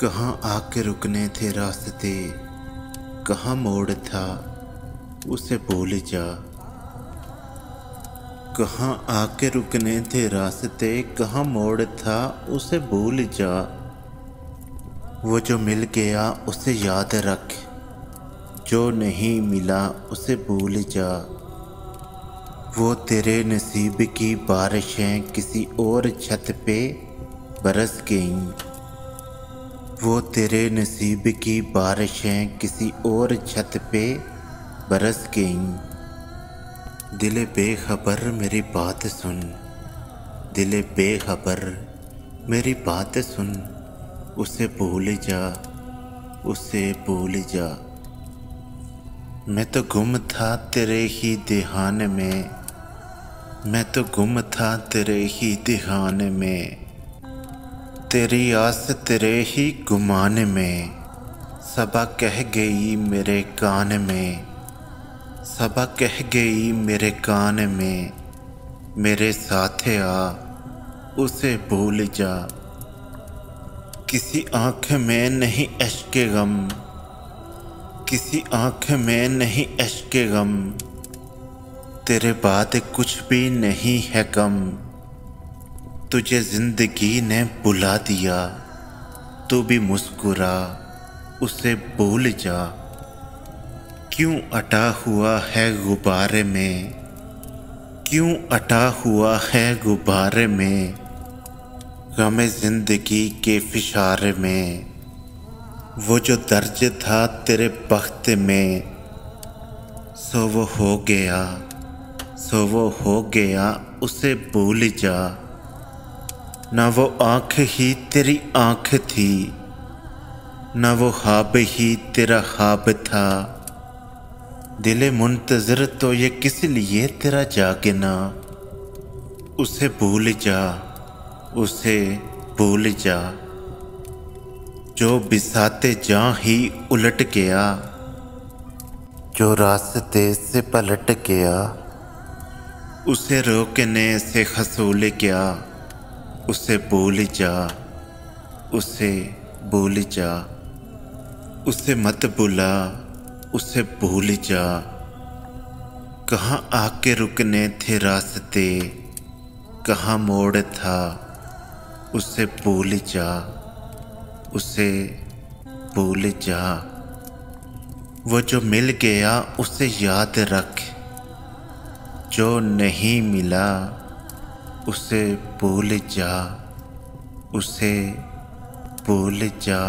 कहाँ आके रुकने थे रास्ते, कहाँ मोड़ था उसे भूल जा। कहाँ आके रुकने थे रास्ते, कहाँ मोड़ था उसे भूल जा। वो जो मिल गया उसे याद रख, जो नहीं मिला उसे भूल जा। वो तेरे नसीब की बारिशें किसी और छत पे बरस गईं। वो तेरे नसीब की बारिशें किसी और छत पे बरस गईं। दिल बेखबर मेरी बात सुन, दिल बेखबर मेरी बात सुन। उसे भूल जा, उसे भूल जा। मैं तो गुम था तेरे ही ध्यान में, मैं तो गुम था तेरे ही ध्यान में। तेरी आस तेरे ही गुमान में, सबा कह गई मेरे कान में, सबा कह गई मेरे कान में। मेरे साथ आ उसे भूल जा। किसी आँख में नहीं अश्के गम, किसी आँख में नहीं अश्के गम। तेरे बाद कुछ भी नहीं है कम। तुझे जिंदगी ने बुला दिया, तू भी मुस्कुरा उसे भूल जा। क्यों अटा हुआ है गुब्बारे में, क्यों अटा हुआ है गुब्बारे में। गमे जिंदगी के फिशारे में, वो जो दर्ज था तेरे बख्त में। सो वो हो गया, सो वो हो गया उसे भूल जा। ना वो आँख ही तेरी आँख थी, ना वो ख्वाब ही तेरा ख्वाब था। दिल मुंतज़िर तो ये किस लिए तेरा जागना। उसे भूल जा, उसे भूल जा। जो बिसाते जहाँ ही उलट गया, जो रास्ते से पलट गया। उसे रोकने से हसूल गया, उसे भूल जा, उसे भूल जा। उसे मत बुला, उसे भूल जा। कहाँ आके रुकने थे रास्ते, कहाँ मोड़ था उसे भूल जा, उसे भूल जा। वो जो मिल गया उसे याद रख, जो नहीं मिला उसे भूल जा, उसे भूल जा।